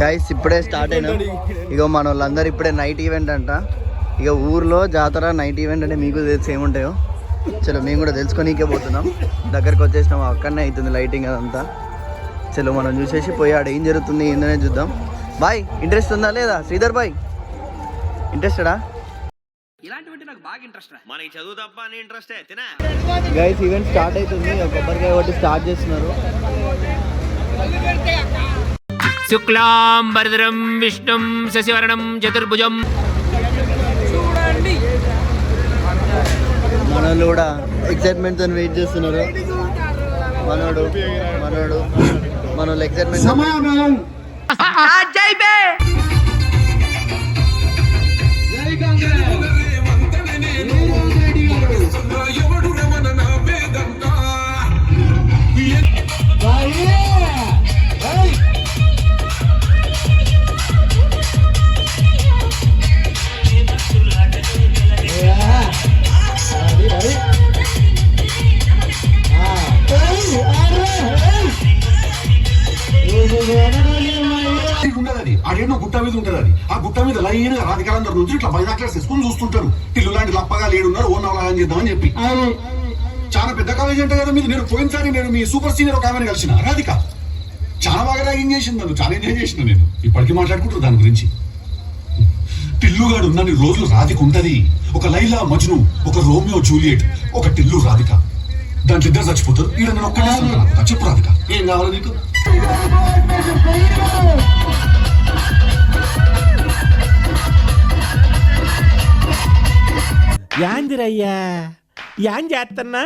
Guys ఇప్పుడే start అయినా. ఇక మన వాళ్ళందరూ ఇప్పుడే నైట్ ఈవెంట్ అంట. ఇక ఊర్లో జాతర నైట్ ఈవెంట్ అంటే మీకు తెలిసి ఏముంటాయో చలో మేము కూడా తెలుసుకొనికే పోతున్నాం. దగ్గరకు వచ్చేసినాం, అక్కడనే అవుతుంది లైటింగ్ అదంతా. చలో మనం చూసేసి పోయి ఆడ ఏం జరుగుతుంది ఏందనే చూద్దాం. బాయ్ ఇంట్రెస్ట్ ఉందా లేదా శ్రీధర్ బాయ్? ఇంట్రెస్టెడా? ఇలాంటివంటే నాకు బాగా ఇంట్రెస్ట్. మనకి చదువు తప్ప అని ఇంట్రెస్టే తినా. గైస్ ఈవెంట్ స్టార్ట్ అవుతుంది. కొబ్బరికాయ కొట్టి స్టార్ట్ చేస్తున్నారు. శుక్లాం వరదరం విష్ణుం శశివర్ణం చతుర్భుజం. మనోళ్ళు కూడా ఎక్సైట్మెంట్ తో వెయిట్ చేస్తున్నారు. మనోళ్ళు ఎక్సైట్మెంట్. అడేనో గుట్ట మీద ఉంటుంది. అది ఆ గుట్ట మీద లైన్ గా రాధికాలందరి నుంచి ఇట్లా బైనాక్లర్స్ వేసుకుని చూస్తుంటారు. ఇల్లు లాంటి లప్పగా లేడున్నారు, ఓ నవలాగం చేద్దామని చెప్పి. చాలా పెద్ద కాలేజ్ అంటే కదా మీద. నేను పోయినసారి నేను మీ సూపర్ సీనియర్ ఒక ఆమెను కలిసిన రాధిక. చాలా బాగా ర్యాగింగ్ చేసింది, నన్ను చాలా ఎంజాయ్ చేసిన. నేను ఇప్పటికీ మాట్లాడుకుంటారు దాని గురించి. టిల్లుగాడు ఉన్నన్ని రోజులు రాధిక ఉంటది. ఒక లైలా మజ్ను, ఒక రోమియో జూలియట్, ఒక టిల్లు రాధిక. దాంట్లో ఇద్దరు చచ్చిపోతారు. ఈడ నేను ఒక్కడే చెప్పు రాధిక, ఏం కావాలి నీకు? యాందిరయ్యా యాన్ చేస్తున్నా.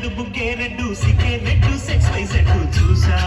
రెడ్డు బుగ్గే రెడ్డు సికే రెడ్డు సెక్స్ వై సెడ్డు చూసా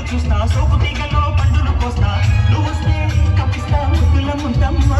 చూస్తా సోపు తీగలో పండును కోస్తా నువ్వు వస్తే కప్పిస్తా ముద్దుల ముందమ్మ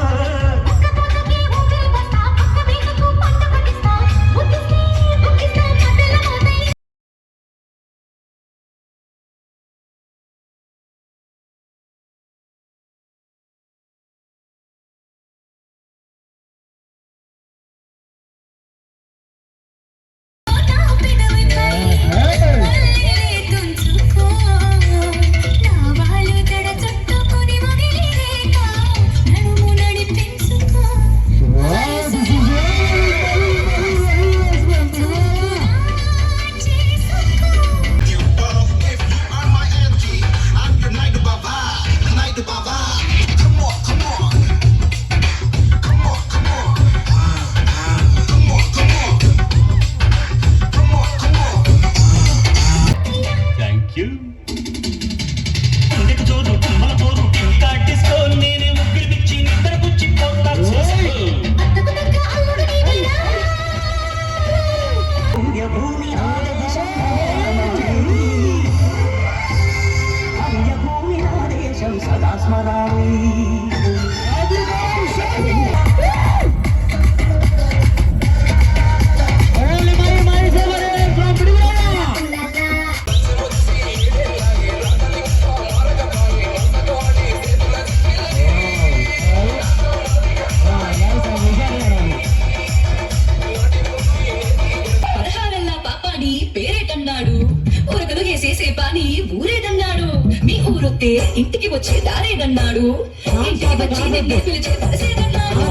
ఇంటికి వచ్చే దారేదన్నాడు ఇంటికి వచ్చి పిలిచే పరిసేదన్నాడు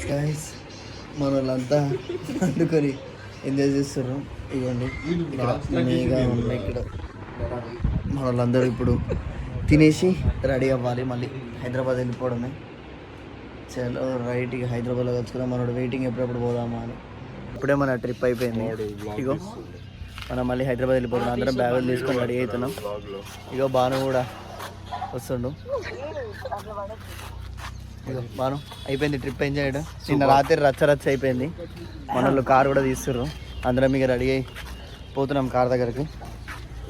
గైస్ మన వాళ్ళంతా వండుకొని ఎంజాయ్ చేస్తున్నారు. ఇవ్వండి మేగా ఉన్నాయి ఇక్కడ. మన వాళ్ళందరూ ఇప్పుడు తినేసి రెడీ అవ్వాలి, మళ్ళీ హైదరాబాద్ వెళ్ళిపోవడమే. చలో రైట్, ఇక హైదరాబాద్లో కలుసుకున్నాం. మనోడు వెయిటింగ్ ఎప్పుడెప్పుడు పోదామా అని. ఇప్పుడే మన ట్రిప్ అయిపోయింది. ఇగో మనం మళ్ళీ హైదరాబాద్ వెళ్ళిపోతున్నాం. అందరం బ్యాగులు తీసుకొని రెడీ అవుతున్నాం. ఇగో భాను కూడా వస్తుండు. ఇగో భాను అయిపోయింది ట్రిప్ ఎంజాయ్ చేయడం. నిన్న రాత్రి రచ్చ అయిపోయింది. మన వాళ్ళు కార్ కూడా తీస్తుర్రు. అందరం ఇక రెడీ అయి పోతున్నాం కార్ దగ్గరికి.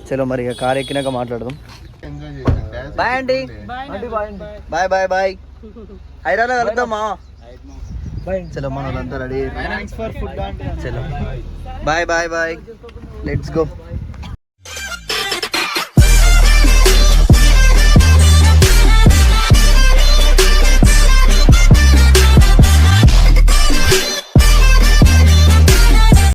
చలో మరి ఇక కార్ ఎక్కినాక మాట్లాడదాం. బాయ్ అండి, బాయ్ బాయ్ బాయ్. హైదరాబాద్ కలుద్దామా? చలో మన వాళ్ళంతా రెడీ. చలో bye bye bye, let's go.